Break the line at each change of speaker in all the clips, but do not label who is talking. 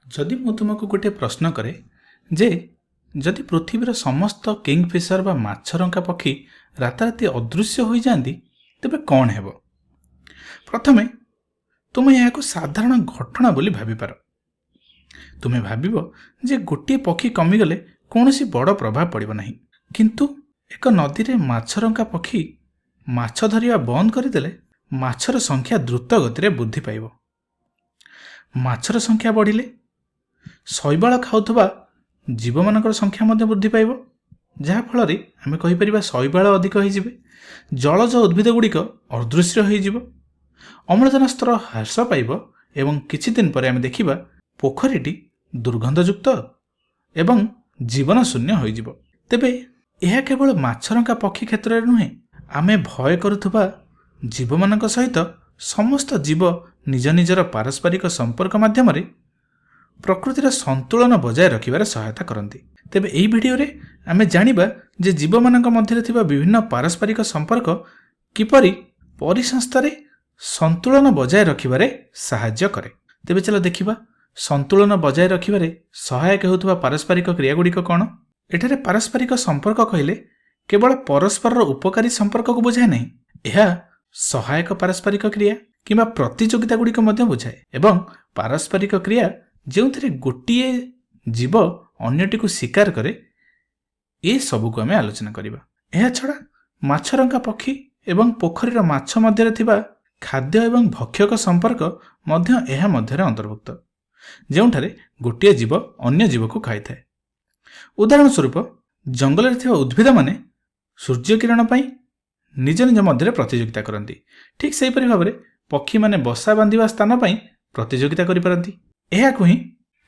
जदि मु तुमको गोटे प्रश्न करे जे जदि पृथ्वीर समस्त किंगफिशर बा माछरंका पक्षी राताराति अदृश्य हो जाती तेबे कौन हेबो। प्रथमे तुम यह साधारण घटना बोली भाविपार। तुम्हें भाविबो जे गोटे पक्षी कमिगले कौनसी बड़ प्रभाव पड़िबो नहीं, किंतु एक नदी रे माछरंका पक्षी माछ धरिया बंद करदेले माछर संख्या द्रुत गति वृद्धि पाइबो। माछर संख्या बढ़िले शैवाल खाउथबा जीव मानकर संख्या मध्य वृद्धि पाइबो, जहा फल रे आमे कहि परिबा शैवाल अधिक होई जिवे, जलज उद्भिद गुड़िक अदृश्य होई जिवो, अम्लजान स्तर ह्रास पाइबो एवं किछि दिन पर आमे देखिबा पोखरीटी दुर्गंधयुक्त एवं जीवन शून्य होई जिवो। तेबे यह केवल माछरंका पक्षी क्षेत्र में नुहे, आमे भय करुथबा जीव मानक सहित समस्त जीव निज निजर पारस्परिक संपर्क माध्यम प्रकृतिर संतुलन बजाय रखिबार सहायता करती। तेबे एही भिडियो रे आमे जानिबा जे जीव मानक मध्य थिबा विभिन्न पारस्परिक संपर्क किपरि परिसंस्थारे संतुलन बजाय रखिबारे सहायता करे। तेबे चलो देखिबा संतुलन बजाय रखिबारे सहायक हेउथबा पारस्परिक क्रिया गुड़िक कौन। एठारे पारस्परिक संपर्क कहले केवल परस्पर उपकारी संपर्क को बुझाए नहीं, यह सहायक पारस्परिक क्रिया किंबा प्रतियोगिता गुड़िक बुझाए एवं पारस्परिक क्रिया जो गोटे जीव अन्यटी को शिकार करे, ये सबू को आम आलोचना करवा। यह छड़ा माछरंका पक्षी एवं पोखरीर माछ मध्य थिबा खाद्य एवं भक्षक संपर्क मध्य अंतर्भुक्त, जोठारे गोटे जीव अन्य जीव को खाई थाए। उदाहरण स्वरूप जंगल में थिबा उद्भिद माने सूर्य किरण पाई निज निज मध्य प्रतियोगिता करती। ठीक से भाव में पक्षी माने बसा बांधिबा स्थान पाई प्रतियोगिता करि पारंती। एहाकु ही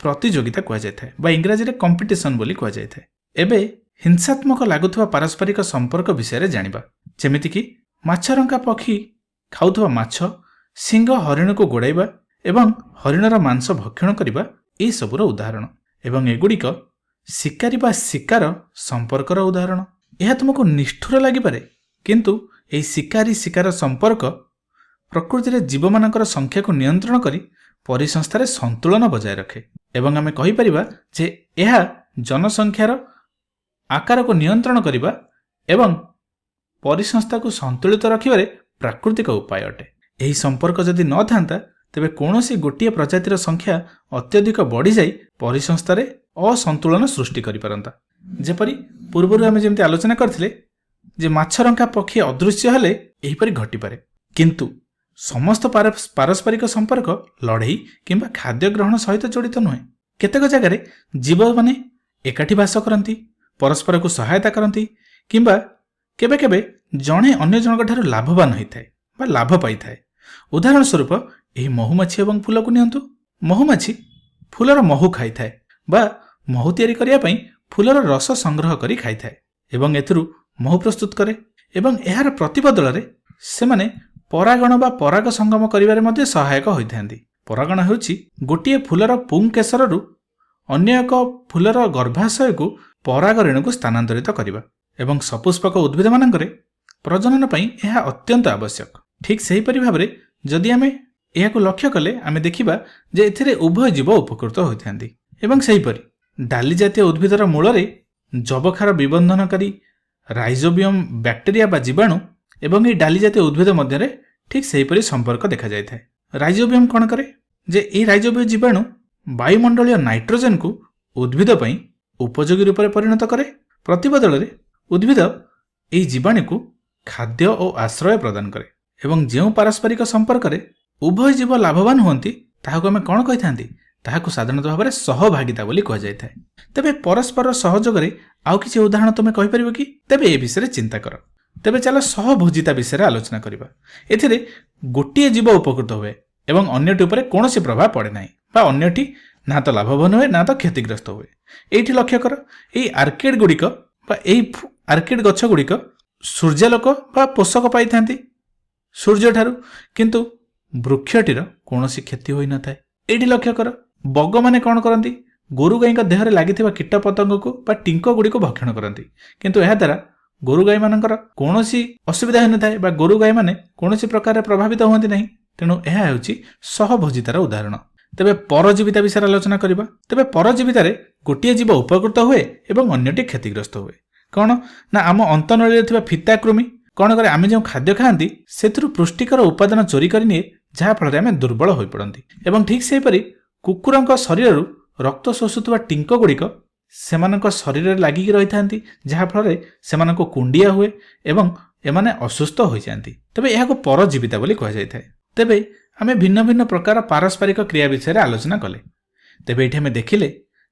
प्रतियोगिता कह जाए बा इंग्राजी रे कंपिटिशन बोली कह जाए। एबे हिंसात्मक लागुथबा पारस्परिक संपर्क विषय रे जानिबा, जेमिति कि माछरंका पक्षी खाउथबा माछ सिंह हरिण को गोड़ाइबा एवं हरिणर मांस भक्षण करबा ए सबुर उदाहरण, एवं एगुड़िक शिकारी बा शिकार संपर्कर उदाहरण। यह तुमको निष्ठुर लागिपारे, किंतु एही शिकारी शिकार संपर्क प्रकृति रे जीव मानकर संख्या को नियंत्रण करी परिसंस्थारे संतुलन बजाय रखे। एवं आमे कहि परिबा जे यह जनसंख्यार आकार को नियंत्रण करिबा एवं परिसंस्था को संतुलित रखिबारे प्राकृतिक उपाय अटे। एही संपर्क जदि न थांता तेबे कोनोसी गोटिए प्रजातिर संख्या अत्यधिक बढ़ी जाई परिसंस्थारे असंतुलन सृष्टि करि पारंता। जेपरि पूर्वरु आमे जेमति आलोचना करथिले जे माछरंका पक्षी अदृश्य हेले एहीपरि घटी पारे, किंतु समस्त पारस्परिक संपर्क लड़ई किंबा खाद्य ग्रहण सहित जड़ित नुहे। केतेक जगह जीव माने एकाठी बास करती, परस्पर को सहायता करती, किंबा केबे केबे जणे अन्य जनक ठारू लाभवान होइथाए बा लाभ पाइथाए। उदाहरण स्वरूप एही महुमाछी एवं फूल को नियंतु। महुमाछी फूलर महू खाइथाए बा महू तैयारी करिया पई फूलर रस संग्रह करी खाइथाए एवं एथुरु महू प्रस्तुत करे, एवं एहार प्रतिबदल रे सेमाने परागण बा पराग संगम करिवारे मध्ये सहायक होइथांती। परागण हेउची गोटिए फूलर पुंकेसररु अन्य एक फूलर गर्भाशय को पराग रेणु को स्थानांतरित करिबा, एवं सपुष्पक उद्भिद मानकरे प्रजनन पई एहा अत्यंत आवश्यक। ठीक सेही परि भाबरे जदि आमे एहाकु लक्ष्य कले आमे देखिबा जे एथिरे उभय जीव उपकृत होइथांती। एवं सेही परि डाली जातीय उद्भिदर मूलरे जबखार विबंधनकारी राइजोबियम बैक्टेरिया बा जीवाणु एवं ये डाली जातीय उद्भिद मध्य ठीक सेहीपरि संपर्क देखा जाए। राइजोबियम कौन करे जे ये राइजोबियम जीवाणु वायुमंडलीय नाइट्रोजन को उद्भिद पई उपयोगी रूप से परिणत करे। प्रतिबदल रे उद्भिद यही जीवाणु को खाद्य और आश्रय प्रदान करे, एवं जो पारस्परिक संपर्क रे उभय जीव लाभवान होती ताहाको आमे कौन कहि थांती, ताहाको साधारणतः भाव में सहभागिता बोली कह जाए। तेबे परस्पर सहयोग रे आउ किछि उदाहरण तुमे कहि परिबो कि? तेबे ए विषय चिंता कर। तेबे चलो सहभोजिता विषय आलोचना करिबा। एथिरे गोटिए जीव उपकृत हुए एवं अन्यटी उपरे कोनोसी प्रभाव पड़े नाही बा अन्यटी ना तो लाभवान हुए ना तो क्षतिग्रस्त हुए। एठी लक्ष्य कर एई आर्किड गुड़िक बा एई आर्किड गछ गुड़िक सूर्यालोक बा पोषक पाई थांती सूर्य ठारू, किंतु वृक्षटीर कोनोसी क्षति होई न थाए। एठी लक्ष्य कर बग माने कोन करंती, गोरु गाईक देहरे लागिथिबा कीट पतंग को बा टिंक गुड़िक भक्षण करंती, किंतु एहा द्वारा गोरु गाई मानकर कौनसी असुविधा होन थाए बा गोरु गाई माने कौनसी प्रकार प्रभावित होती नहीं। तेणु यह ହେଉଛି सहभोजितार उदाहरण। ତେବେ ପରଜୀବିତା ବିଷୟରେ ଆଲୋଚନା କରିବା। ତେବେ ପରଜୀବିତାରେ ଗୋଟିଏ ଜୀବ ଉପକୃତ ହୁଏ ଏବଂ ଅନ୍ୟଟି କ୍ଷତିଗ୍ରସ୍ତ ହୁଏ। କ'ଣ ନା ଆମ ଅନ୍ତନଳୀରେ ଥିବା ଫିତା କୃମି କ'ଣ କରେ, ଆମେ ଯେଉଁ ଖାଦ୍ୟ ଖାଆନ୍ତି ସେଥିରୁ ପୁଷ୍ଟିକର ଉପାଦାନ ଚୋରି କରିନିଏ, ଯାହାଫଳରେ ଆମେ ଦୁର୍ବଳ ହୋଇପଡ଼ନ୍ତି। ଏବଂ ଠିକ୍ ସେହିପରି କୁକୁରଙ୍କ ଶରୀରରୁ ରକ୍ତ ଶୋଷୁଥିବା ଟିଙ୍କ ଗୁଡ଼ିକ ସେମାନଙ୍କ ଶରୀରରେ ଲାଗିକି ରହିଥାନ୍ତି, ଯାହାଫଳରେ ସେମାନଙ୍କୁ କୁଣ୍ଡିଆ ହୁଏ ଏବଂ ଏମାନେ ଅସୁସ୍ଥ ହୋଇଯାଆନ୍ତି। ତେବେ ଏହାକୁ ପରଜୀବିତା ବୋଲି କୁହାଯାଇଥାଏ। ତେବେ ଆମେ ଭିନ୍ନ ଭିନ୍ନ ପ୍ରକାର ପାରସ୍ପରିକ କ୍ରିୟା ବିଷୟରେ ଆଲୋଚନା କଲେ। ତେବେ ଏଠି ଆମେ ଦେଖିଲେ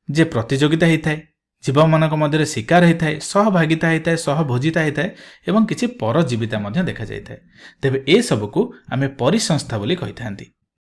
ଯେ ପ୍ରତିଯୋଗିତା ହୋଇଥାଏ, ଜୀବମାନଙ୍କ ମଧ୍ୟରେ ଶିକାର ହୋଇଥାଏ, ସହଭାଗିତା ହୋଇଥାଏ, ସହଭୋଜିତା ହୋଇଥାଏ ଏବଂ କିଛି ପରଜୀବିତା ମଧ୍ୟ ଦେଖାଯାଇଥାଏ। ତେବେ ଏସବୁକୁ ଆମେ ପରିସଂସ୍ଥା ବୋଲି କହିଥାନ୍ତି।